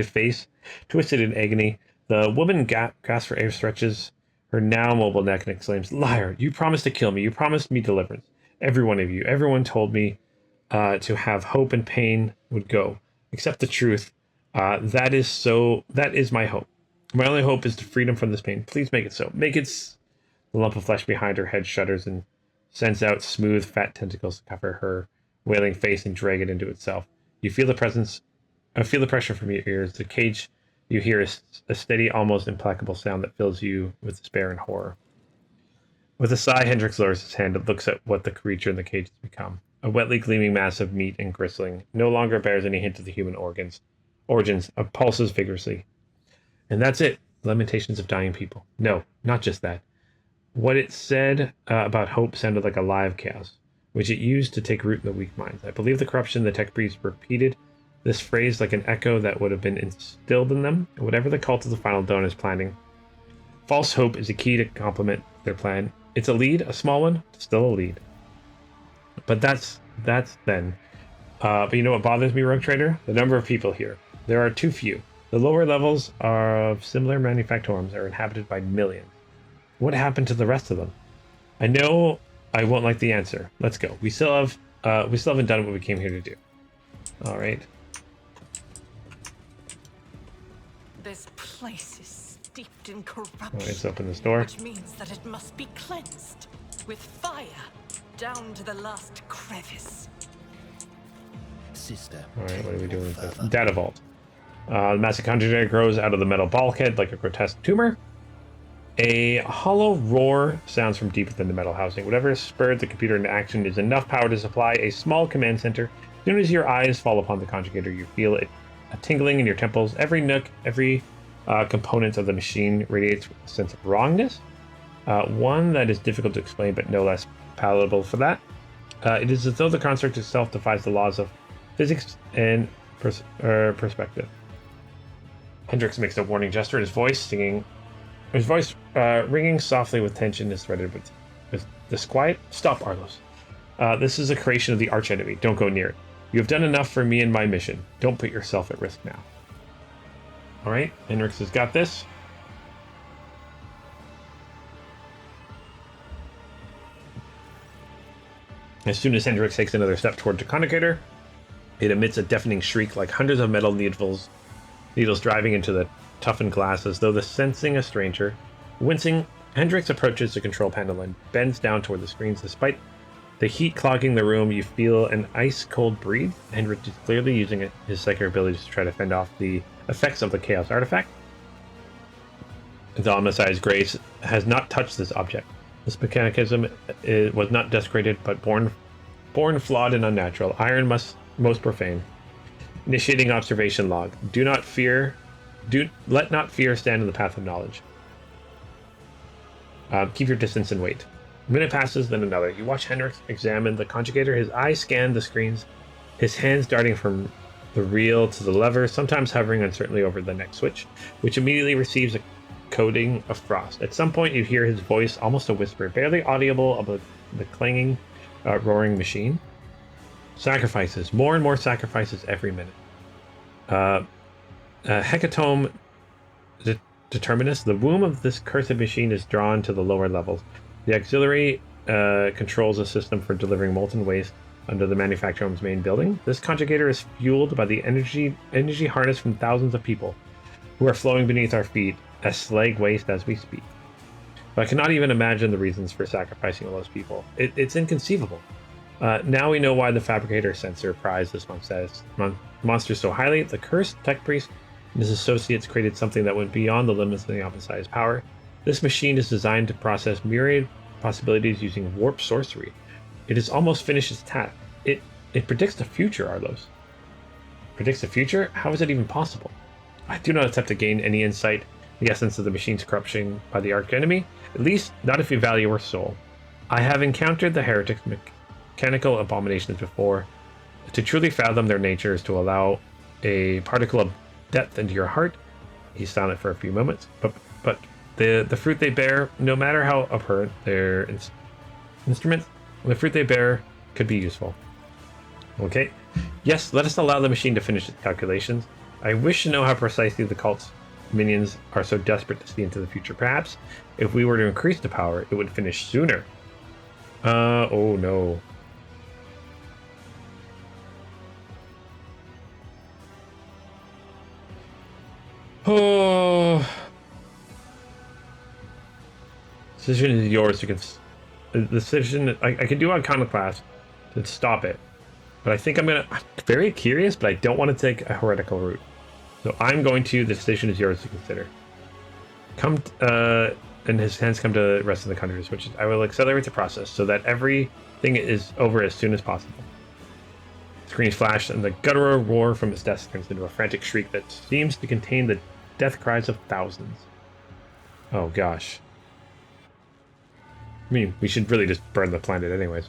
face, twisted in agony. The woman gasps for air, stretches her now mobile neck, and exclaims, "Liar! You promised to kill me. You promised me deliverance. Every one of you. Everyone told me to have hope and pain would go. Accept the truth. That is my hope. My only hope is to freedom from this pain. Please make it so. Make it." The lump of flesh behind her head shudders and sends out smooth, fat tentacles to cover her wailing face and drag it into itself. You feel the pressure from your ears. The cage you hear is a steady, almost implacable sound that fills you with despair and horror. With a sigh, Hendrix lowers his hand and looks at what the creature in the cage has become. A wetly gleaming mass of meat and gristling. No longer bears any hint of the human origins. Pulses vigorously. And that's it. Lamentations of dying people. No, not just that. What it said about hope sounded like a live chaos, which it used to take root in the weak minds. I believe the corruption the tech priest repeated this phrase like an echo that would have been instilled in them, whatever the cult of the final dawn is planning. False hope is a key to complement their plan. It's a lead, a small one, still a lead. But that's then. But you know what bothers me, Rogue Trader? The number of people here. There are too few. The lower levels of similar manufactorums are inhabited by millions. What happened to the rest of them? I know I won't like the answer. Let's go. We still haven't done what we came here to do. All right. This place is steeped in corruption. Let's open this door. Which means that it must be cleansed with fire. down to the last crevice. Sister. Alright, what are we doing with this? Data vault. The massive conjurer grows out of the metal bulkhead like a grotesque tumor. A hollow roar sounds from deep within the metal housing. Whatever spurred the computer into action is enough power to supply a small command center. As soon as your eyes fall upon the conjugator, you feel a tingling in your temples. Every nook, every component of the machine radiates a sense of wrongness. One that is difficult to explain, but no less palatable for that. It is as though the construct itself defies the laws of physics and perspective. Hendrix makes a warning gesture, his voice ringing softly with tension is threaded with disquiet. Stop, Arlos. This is a creation of the archenemy. Don't go near it. You have done enough for me and my mission. Don't put yourself at risk now. Alright, Hendrix has got this. As soon as Hendrix takes another step toward the conjugator, it emits a deafening shriek like hundreds of metal needles driving into the toughened glass as though sensing a stranger. Wincing, Hendrix approaches the control panel and bends down toward the screens. Despite the heat clogging the room, you feel an ice-cold breeze. Hendrix is clearly using his psychic abilities to try to fend off the effects of the Chaos artifact. The ominous grace has not touched this object. This mechanism was not desecrated, but born flawed and unnatural. Iron most profane. Initiating observation log. Let not fear stand in the path of knowledge. Keep your distance and wait. A minute passes, then another. You watch Hendrix examine the conjugator. His eyes scan the screens, his hands darting from the reel to the lever, sometimes hovering uncertainly over the next switch, which immediately receives a coating of frost. At some point, you hear his voice, almost a whisper, barely audible above the clanging, roaring machine. Sacrifices. More and more sacrifices every minute. Hecatomb Determinus. The womb of this cursed machine is drawn to the lower levels. The auxiliary controls a system for delivering molten waste under the manufacturer's main building. This conjugator is fueled by the energy harnessed from thousands of people who are flowing beneath our feet as slag waste as we speak. But I cannot even imagine the reasons for sacrificing all those people. It's inconceivable. Now we know why the fabricator sensor prized this monster so highly. The cursed tech priest and his associates created something that went beyond the limits of the Omnisci's power. This machine is designed to process myriad possibilities using warp sorcery. It has almost finished its task. It predicts the future, Arlos. Predicts the future? How is it even possible? I do not attempt to gain any insight in the essence of the machine's corruption by the archenemy, at least not if you value her soul. I have encountered the heretics' mechanical abominations before. To truly fathom their nature is to allow a particle of depth into your heart. He's silent for a few moments, but the fruit they bear, no matter how abhorrent their instruments, the fruit they bear could be useful. Okay. Yes, let us allow the machine to finish its calculations. I wish to know how precisely the cult's minions are so desperate to see into the future. Perhaps, if we were to increase the power, it would finish sooner. Oh no. Oh. Decision is yours. The decision I can do Iconoclast to stop it, but I think I'm very curious, but I don't want to take a heretical route. So I'm going to. The decision is yours to consider. And his hands come to rest in the conjurer switches. I will accelerate the process so that everything is over as soon as possible. Screens flash, and the guttural roar from his desk turns into a frantic shriek that seems to contain the death cries of thousands. Oh gosh. I mean, we should really just burn the planet anyways.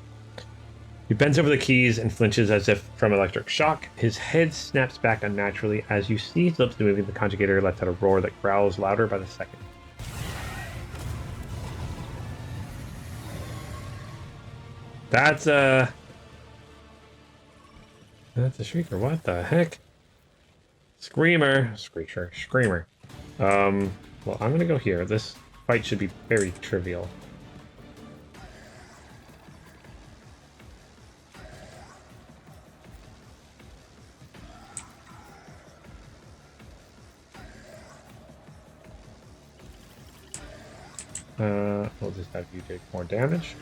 He bends over the keys and flinches as if from electric shock. His head snaps back unnaturally. As you see his lips moving, the conjugator lets out a roar that growls louder by the second. That's a shrieker. What the heck? Screamer. Screamer. Well, I'm gonna go here. This fight should be very trivial. We'll just have you take more damage.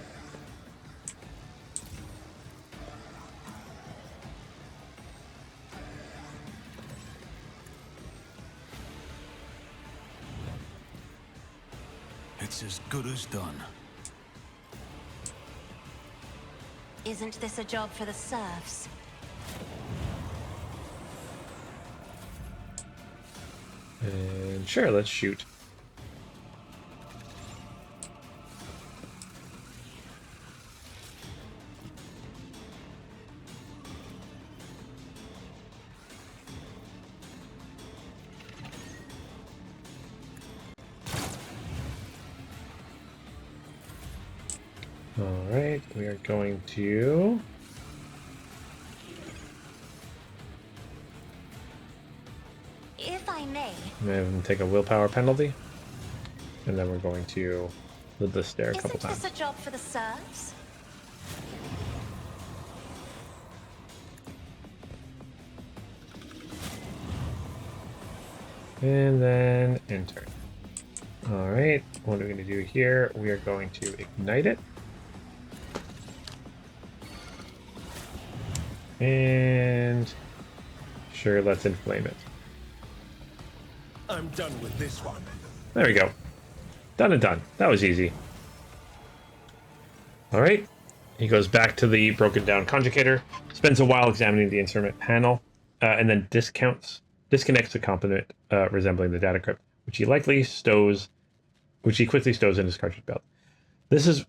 It's as good as done. Isn't this a job for the serfs? And sure, let's shoot. All right, we are going to If I may, have him take a willpower penalty, and then we're going to live this stair a couple isn't times. this a job for the serfs? And then enter. All right, what are we going to do here? We are going to ignite it. And sure, let's inflame it. I'm done with this one. There we go. Done and done. That was easy. All right. He goes back to the broken down conjugator, spends a while examining the instrument panel, and then disconnects the component resembling the data crypt, which he quickly stows in his cartridge belt. That's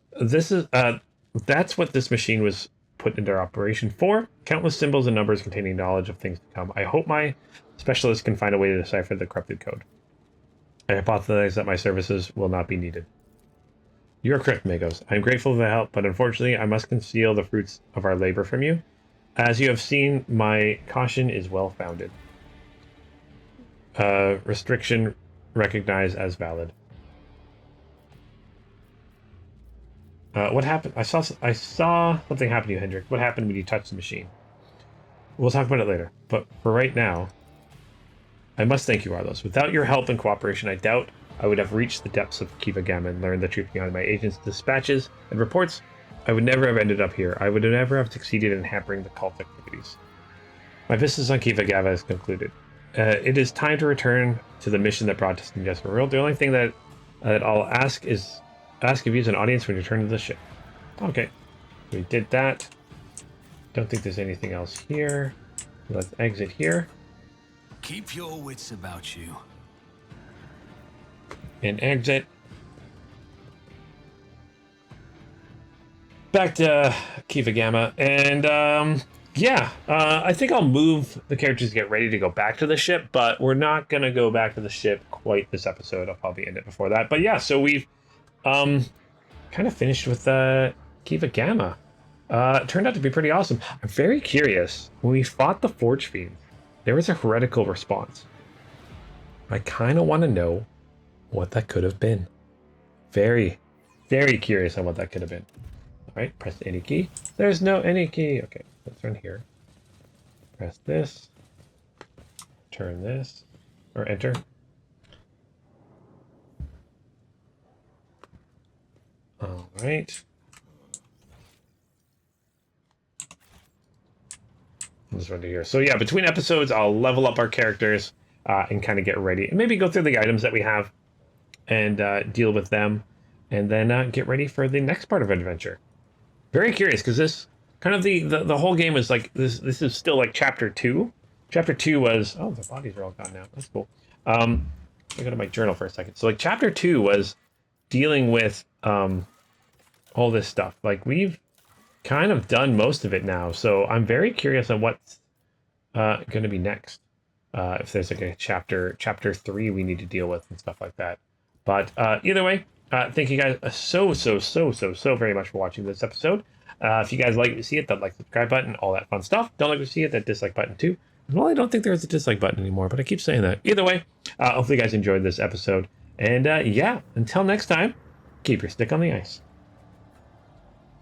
what this machine was put into operation for. Countless symbols and numbers containing knowledge of things to come. I hope my specialist can find a way to decipher the corrupted code. I hypothesize that my services will not be needed. You're correct, Magos. I'm grateful for the help, but unfortunately I must conceal the fruits of our labor from you. As you have seen, my caution is well founded. Restriction recognized as valid. What happened? I saw something happen to you, Hendrik. What happened when you touched the machine? We'll talk about it later. But for right now, I must thank you, Arlos. Without your help and cooperation, I doubt I would have reached the depths of Kiva Gamma and learned the truth behind my agent's dispatches and reports. I would never have ended up here. I would never have succeeded in hampering the cult activities. My business on Kiva Gamma is concluded. It is time to return to the mission that brought us to the Desperate World. The only thing that I'll ask of you as an audience when you return to the ship. Okay, we did that. Don't think there's anything else here. Let's exit here. Keep your wits about you. And exit. Back to Kiva Gamma. And I think I'll move the characters to get ready to go back to the ship, but we're not going to go back to the ship quite this episode. I'll probably end it before that. But yeah, so we've kind of finished with Kiva Gamma. It turned out to be pretty awesome. I'm very curious. When we fought the Forge Fiends, there was a heretical response. I kind of want to know what that could have been. Very, very curious on what that could have been. All right, press any key. There's no any key. Okay, let's run here. Press this. Turn this. Or enter. All right. Let's run to here. So yeah, between episodes, I'll level up our characters and kind of get ready. And maybe go through the items that we have and deal with them. And then get ready for the next part of adventure. Very curious, because this kind of the whole game is like, this is still like chapter 2. Chapter 2 was, oh, the bodies are all gone now. That's cool. Let me go to my journal for a second. So like chapter 2 was dealing with all this stuff. Like we've kind of done most of it now. So I'm very curious on what's going to be next. If there's like a chapter 3 we need to deal with and stuff like that. But either way, thank you guys so very much for watching this episode. If you guys like to see it, that like, subscribe button, all that fun stuff. Don't like to see it, that dislike button too. Well, I don't think there's a dislike button anymore, but I keep saying that. Either way, hopefully you guys enjoyed this episode. And yeah, until next time, keep your stick on the ice.